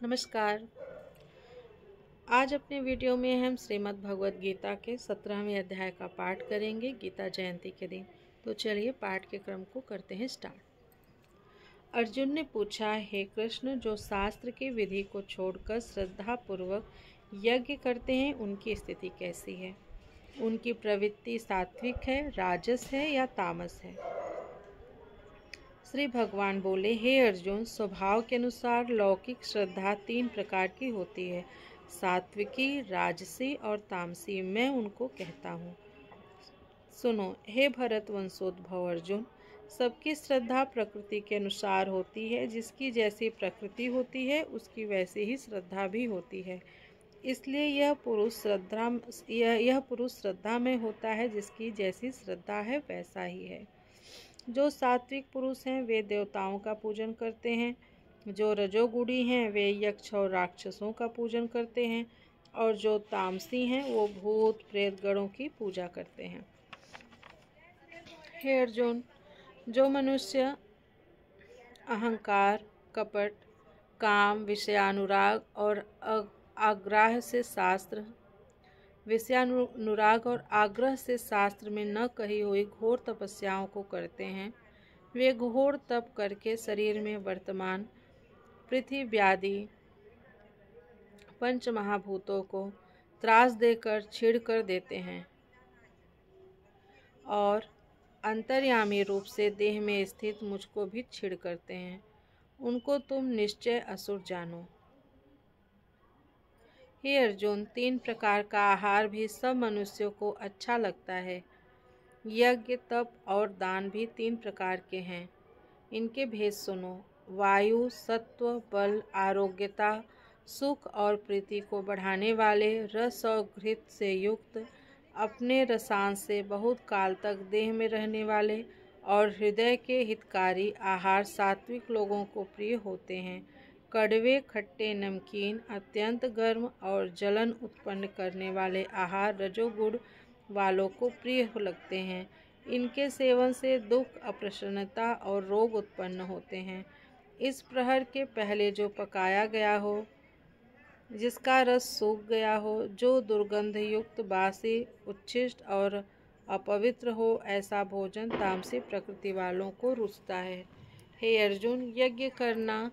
नमस्कार। आज अपने वीडियो में हम श्रीमद् भगवद गीता के 17वें अध्याय का पाठ करेंगे गीता जयंती के दिन। तो चलिए पाठ के क्रम को करते हैं स्टार्ट। अर्जुन ने पूछा, हे कृष्ण, जो शास्त्र की विधि को छोड़कर श्रद्धा पूर्वक यज्ञ करते हैं उनकी स्थिति कैसी है? उनकी प्रवृत्ति सात्विक है, राजस है या तामस है? श्री भगवान बोले, हे अर्जुन, स्वभाव के अनुसार लौकिक श्रद्धा 3 प्रकार की होती है, सात्विकी, राजसी और तामसी। मैं उनको कहता हूँ। सुनो हे भरत वंशोद्भव अर्जुन, सबकी श्रद्धा प्रकृति के अनुसार होती है। जिसकी जैसी प्रकृति होती है उसकी वैसी ही श्रद्धा भी होती है। इसलिए यह पुरुष श्रद्धा में होता है। जिसकी जैसी श्रद्धा है वैसा ही है। जो सात्विक पुरुष हैं वे देवताओं का पूजन करते हैं। जो रजोगुणी हैं वे यक्ष और राक्षसों का पूजन करते हैं। और जो तामसी हैं वो भूत प्रेत गणों की पूजा करते हैं। हे अर्जुन, जो मनुष्य अहंकार, कपट, काम, विषयानुराग और आग्रह से शास्त्र में न कही हुई घोर तपस्याओं को करते हैं, वे घोर तप करके शरीर में वर्तमान पृथ्वी आदि पंच महाभूतों को त्रास देकर छीड़ कर देते हैं और अंतर्यामी रूप से देह में स्थित मुझको भी छीड़ करते हैं। उनको तुम निश्चय असुर जानो। हे अर्जुन, 3 प्रकार का आहार भी सब मनुष्यों को अच्छा लगता है। यज्ञ, तप और दान भी 3 प्रकार के हैं। इनके भेद सुनो। वायु, सत्व, बल, आरोग्यता, सुख और प्रीति को बढ़ाने वाले, रस और घृत से युक्त, अपने रसायन से बहुत काल तक देह में रहने वाले और हृदय के हितकारी आहार सात्विक लोगों को प्रिय होते हैं। कड़वे, खट्टे, नमकीन, अत्यंत गर्म और जलन उत्पन्न करने वाले आहार रजोगुण वालों को प्रिय लगते हैं। इनके सेवन से दुख, अप्रसन्नता और रोग उत्पन्न होते हैं। इस प्रहर के पहले जो पकाया गया हो, जिसका रस सूख गया हो, जो दुर्गंध युक्त, बासी, उच्छिष्ट और अपवित्र हो, ऐसा भोजन तामसी प्रकृति वालों को रुचता है। हे अर्जुन, यज्ञ करना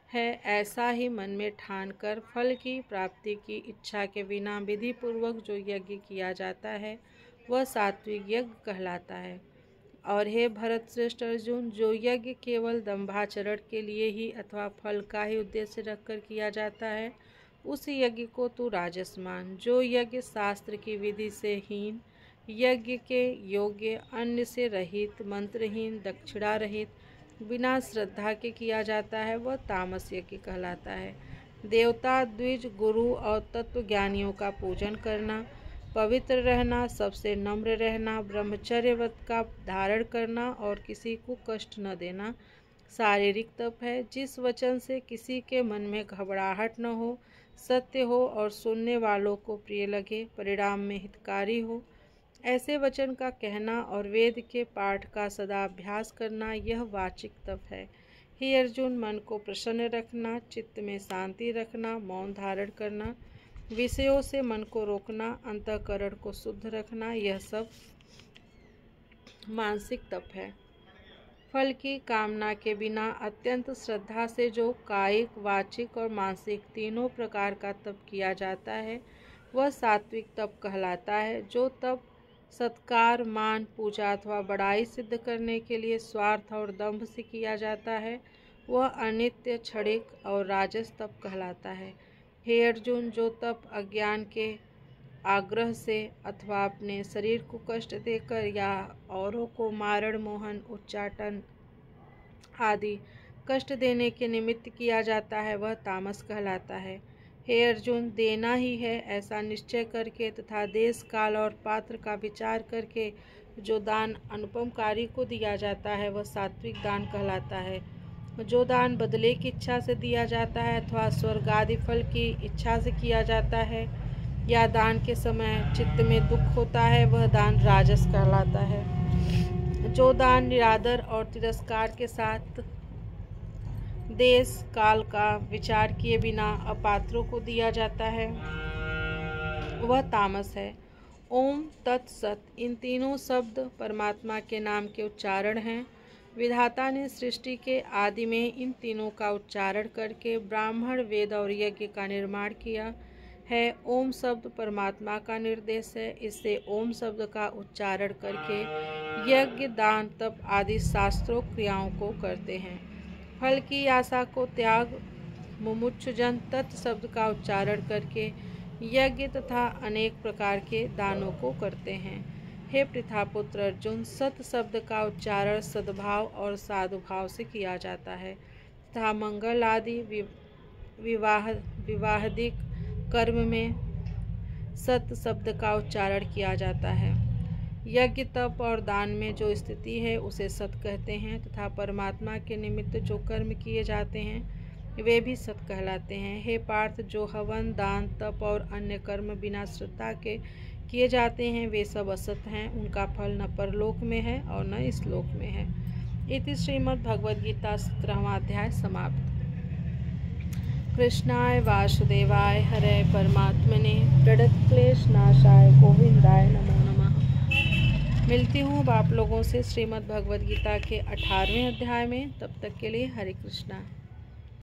है ऐसा ही मन में ठान कर फल की प्राप्ति की इच्छा के बिना विधि पूर्वक जो यज्ञ किया जाता है वह सात्विक यज्ञ कहलाता है। और हे भरत श्रेष्ठ अर्जुन, जो यज्ञ केवल दंभाचरण के लिए ही अथवा फल का ही उद्देश्य रखकर किया जाता है उस यज्ञ को तू राजस मान। जो यज्ञ शास्त्र की विधि से हीन, यज्ञ के योग्य, अन्न से रहित, मंत्रहीन, दक्षिणा रहित, बिना श्रद्धा के किया जाता है वह तामस यज्ञ कहलाता है। देवता, द्विज, गुरु और तत्वज्ञानियों का पूजन करना, पवित्र रहना, सबसे नम्र रहना, ब्रह्मचर्य व्रत का धारण करना और किसी को कष्ट न देना शारीरिक तप है। जिस वचन से किसी के मन में घबराहट न हो, सत्य हो और सुनने वालों को प्रिय लगे, परिणाम में हितकारी हो, ऐसे वचन का कहना और वेद के पाठ का सदा अभ्यास करना, यह वाचिक तप है। हे अर्जुन, मन को प्रसन्न रखना, चित्त में शांति रखना, मौन धारण करना, विषयों से मन को रोकना, अंतःकरण को शुद्ध रखना, यह सब मानसिक तप है। फल की कामना के बिना अत्यंत श्रद्धा से जो कायिक, वाचिक और मानसिक तीनों प्रकार का तप किया जाता है वह सात्विक तप कहलाता है। जो तप सत्कार, मान, पूजा अथवा बड़ाई सिद्ध करने के लिए स्वार्थ और दंभ से किया जाता है वह अनित्य, क्षणिक और राजस तप कहलाता है। हे अर्जुन, जो तप अज्ञान के आग्रह से अथवा अपने शरीर को कष्ट देकर या औरों को मारण, मोहन, उच्चाटन आदि कष्ट देने के निमित्त किया जाता है वह तामस कहलाता है। हे अर्जुन, देना ही है ऐसा निश्चय करके तथा देश, काल और पात्र का विचार करके जो दान अनुपमकारी को दिया जाता है वह सात्विक दान कहलाता है। जो दान बदले की इच्छा से दिया जाता है अथवा स्वर्ग आदि फल की इच्छा से किया जाता है या दान के समय चित्त में दुख होता है वह दान राजस कहलाता है। जो दान निरादर और तिरस्कार के साथ देश काल का विचार किए बिना अपात्रों को दिया जाता है वह तामस है। ओम तत्सत इन तीनों शब्द परमात्मा के नाम के उच्चारण हैं। विधाता ने सृष्टि के आदि में इन तीनों का उच्चारण करके ब्राह्मण वेद और यज्ञ का निर्माण किया है। ओम शब्द परमात्मा का निर्देश है। इससे ओम शब्द का उच्चारण करके यज्ञ दान तप आदि शास्त्रों क्रियाओं को करते हैं। फल की आशा को त्याग मुमुक्षुजन तत् शब्द का उच्चारण करके यज्ञ तथा अनेक प्रकार के दानों को करते हैं। हे पृथापुत्र अर्जुन, सत शब्द का उच्चारण सद्भाव और साधुभाव से किया जाता है तथा मंगल आदि विवाहादिक कर्म में सत शब्द का उच्चारण किया जाता है। यज्ञ तप और दान में जो स्थिति है उसे सत कहते हैं तथा परमात्मा के निमित्त जो कर्म किए जाते हैं वे भी सत कहलाते हैं। हे पार्थ, जो हवन दान तप और अन्य कर्म बिना श्रद्धा के किए जाते हैं वे सब असत हैं। उनका फल न परलोक में है और न इस लोक में है। इति श्रीमद्भगवद्गीता 17वां अध्याय समाप्त। कृष्णाय वासुदेवाय हरे परमात्मने प्रणतक्लेशनाशाय गोविंदाय नमो नमः। मिलती हूँ आप लोगों से श्रीमद्भगवद्गीता के 18वें अध्याय में। तब तक के लिए हरे कृष्णा।